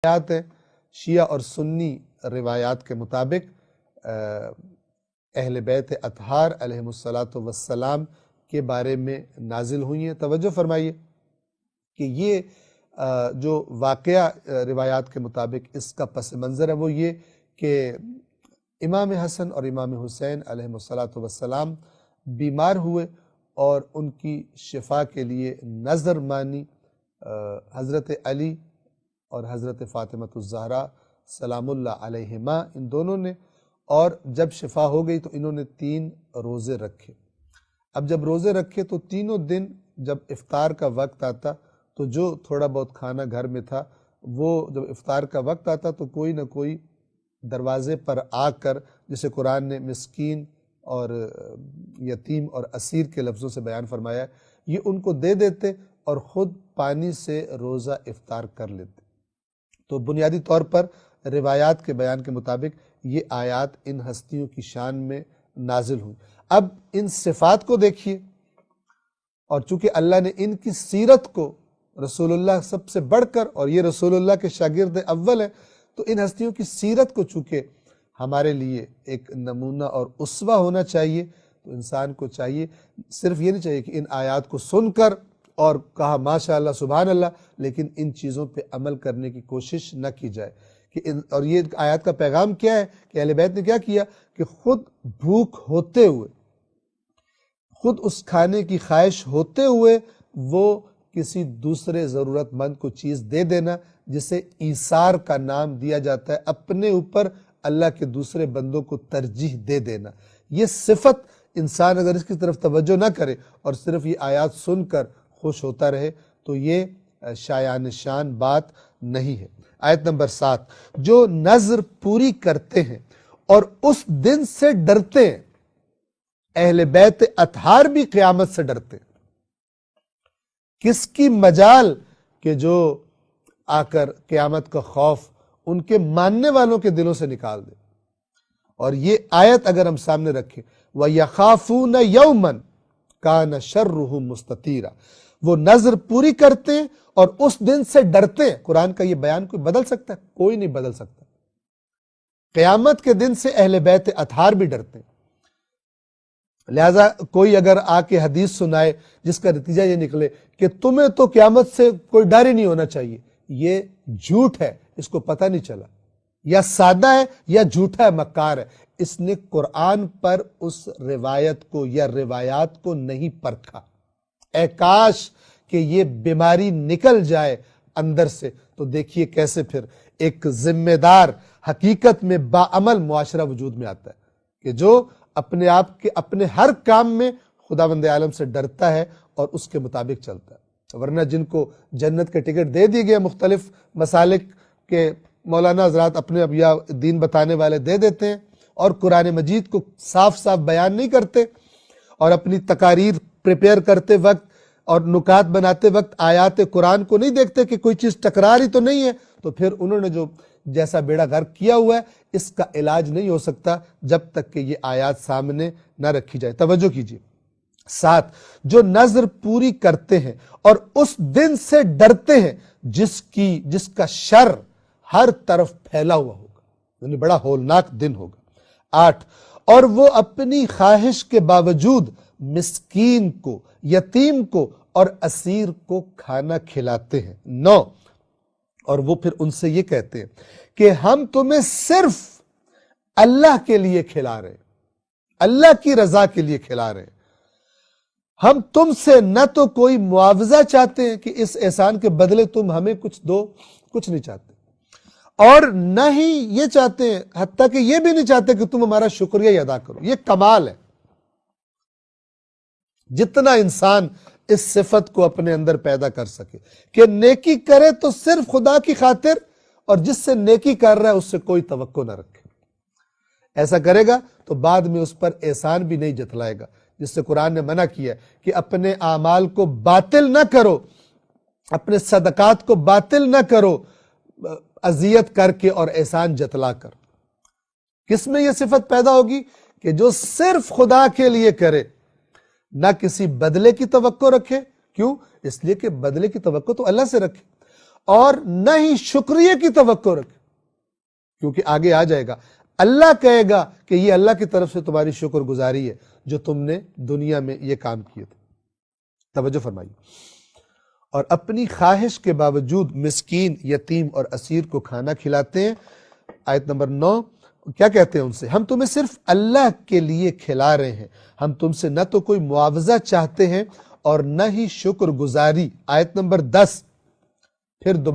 روایات ہیں شیعہ اور سنی روایات کے مطابق اہل بیت اطہار علیہم السلام کے بارے میں نازل ہوئی ہیں۔ توجہ فرمائیے کہ یہ جو واقعہ روایات کے مطابق اس کا پس منظر ہے وہ یہ کہ امام حسن اور امام حسین علیہم السلام بیمار ہوئے اور ان کی شفا کے لیے نظر مانی حضرت علی اور حضرت فاطمہ الزہرا سلام اللہ علیہما ان دونوں نے، اور جب شفا ہو گئی تو انہوں نے 3 روزے رکھے۔ اب جب روزے رکھے تو تینوں دن جب افطار کا وقت آتا تو جو تھوڑا بہت کھانا گھر میں تھا وہ جب افطار کا وقت آتا تو کوئی نہ کوئی دروازے پر آ کر، جسے قرآن نے مسکین اور یتیم اور اسیر کے لفظوں سے بیان فرمایا ہے، یہ ان کو دے دیتے اور خود پانی سے روزہ افطار کر لیتے۔ تو بنیادی طور پر روایات کے بیان کے مطابق یہ آیات ان ہستیوں کی شان میں نازل ہوئی۔ اب ان صفات کو دیکھیے، اور چونکہ اللہ نے ان کی سیرت کو رسول اللہ سب سے بڑھ کر، اور یہ رسول اللہ کے شاگرد اول ہیں، تو ان ہستیوں کی سیرت کو چونکہ ہمارے لیے ایک نمونہ اور اسوہ ہونا چاہیے، تو انسان کو چاہیے صرف یہ نہیں چاہیے کہ ان آیات کو سن کر اور کہا ماشاءاللہ سبحان اللہ، لیکن ان چیزوں پہ عمل کرنے کی کوشش نہ کی جائے اور یہ آیات کا پیغام کیا ہے کہ اہل بیت نے کیا کیا کہ خود بھوک ہوتے ہوئے، خود اس کھانے کی خواہش ہوتے ہوئے وہ کسی دوسرے ضرورت مند کو چیز دے دینا، جسے ایثار کا نام دیا جاتا ہے، اپنے اوپر اللہ کے دوسرے بندوں کو ترجیح دے دینا۔ یہ صفت انسان اگر اس کی طرف توجہ نہ کرے اور صرف یہ آیات سن کر خوش ہوتا رہے تو یہ شایان شان بات نہیں ہے۔ آیت نمبر 7، جو نذر پوری کرتے ہیں اور اس دن سے ڈرتے ہیں، اہل بیت اطہار بھی قیامت سے ڈرتے ہیں۔ کس کی مجال کہ جو آ کر قیامت کا خوف ان کے ماننے والوں کے دلوں سے نکال دے۔ اور یہ آیت اگر ہم سامنے رکھیں، وَيَخَافُونَ يَوْمًا كَانَ شَرُّهُ مُسْتَطِيرًا، وہ نذر پوری کرتے ہیں اور اس دن سے ڈرتے ہیں۔ قرآن کا یہ بیان کوئی بدل سکتا ہے؟ کوئی نہیں بدل سکتا۔ قیامت کے دن سے اہل بیت اطہار بھی ڈرتے ہیں۔ لہذا کوئی اگر آ کے حدیث سنائے جس کا نتیجہ یہ نکلے کہ تمہیں تو قیامت سے کوئی ڈر ہی نہیں ہونا چاہیے، یہ جھوٹ ہے، اس کو پتہ نہیں چلا، یا سادہ ہے یا جھوٹا ہے، مکار ہے۔ اس نے قرآن پر اس روایت کو یا روایات کو نہیں پرکھا۔ اے کاش کہ یہ بیماری نکل جائے اندر سے، تو دیکھیے کیسے پھر ایک ذمہ دار، حقیقت میں باعمل معاشرہ وجود میں آتا ہے کہ جو اپنے آپ کے اپنے ہر کام میں خداوند عالم سے ڈرتا ہے اور اس کے مطابق چلتا ہے۔ ورنہ جن کو جنت کے ٹکٹ دے دی گئے مختلف مسالک کے مولانا حضرات اپنے اب یا دین بتانے والے دے دیتے ہیں اور قرآن مجید کو صاف صاف بیان نہیں کرتے، اور اپنی تقاریر پریپیئر کرتے وقت اور نکات بناتے وقت آیات قرآن کو نہیں دیکھتے کہ کوئی چیز ٹکرار ہی تو نہیں ہے، تو پھر انہوں نے جو جیسا بیڑا غرق کیا ہوا ہے اس کا علاج نہیں ہو سکتا جب تک کہ یہ آیات سامنے نہ رکھی جائے۔ توجہ کیجیے۔ 7، جو نذر پوری کرتے ہیں اور اس دن سے ڈرتے ہیں جس کا شر ہر طرف پھیلا ہوا ہوگا، یعنی بڑا ہولناک دن ہوگا۔ 8، اور وہ اپنی خواہش کے باوجود مسکین کو، یتیم کو اور اسیر کو کھانا کھلاتے ہیں۔ 9، اور وہ پھر ان سے یہ کہتے ہیں کہ ہم تمہیں صرف اللہ کے لیے کھلا رہے ہیں، اللہ کی رضا کے لیے کھلا رہے ہیں، ہم تم سے نہ تو کوئی معاوضہ چاہتے ہیں کہ اس احسان کے بدلے تم ہمیں کچھ دو، کچھ نہیں چاہتے، اور نہ ہی یہ چاہتے ہیں، حتیٰ کہ یہ بھی نہیں چاہتے کہ تم ہمارا شکریہ ادا کرو۔ یہ کمال ہے، جتنا انسان اس صفت کو اپنے اندر پیدا کر سکے کہ نیکی کرے تو صرف خدا کی خاطر، اور جس سے نیکی کر رہا ہے اس سے کوئی توقع نہ رکھے۔ ایسا کرے گا تو بعد میں اس پر احسان بھی نہیں جتلائے گا، جس سے قرآن نے منع کیا کہ اپنے اعمال کو باطل نہ کرو، اپنے صدقات کو باطل نہ کرو اذیت کر کے اور احسان جتلا کر۔ کس میں یہ صفت پیدا ہوگی کہ جو صرف خدا کے لیے کرے، نہ کسی بدلے کی توقع رکھے۔ کیوں؟ اس لیے کہ بدلے کی توقع تو اللہ سے رکھے، اور نہ ہی شکریہ کی توقع رکھے، کیونکہ آگے آ جائے گا اللہ کہے گا کہ یہ اللہ کی طرف سے تمہاری شکر گزاری ہے جو تم نے دنیا میں یہ کام کیے تھے۔ توجہ فرمائیے۔ اور اپنی خواہش کے باوجود مسکین، یتیم اور اسیر کو کھانا کھلاتے ہیں۔ آیت نمبر 9 کیا کہتے ہیں ان سے؟ ہم تمہیں صرف اللہ کے لیے کھلا رہے ہیں، ہم تم سے نہ تو کوئی معاوضہ چاہتے ہیں اور نہ ہی شکر گزاری۔ آیت نمبر 10 پھر دوبارہ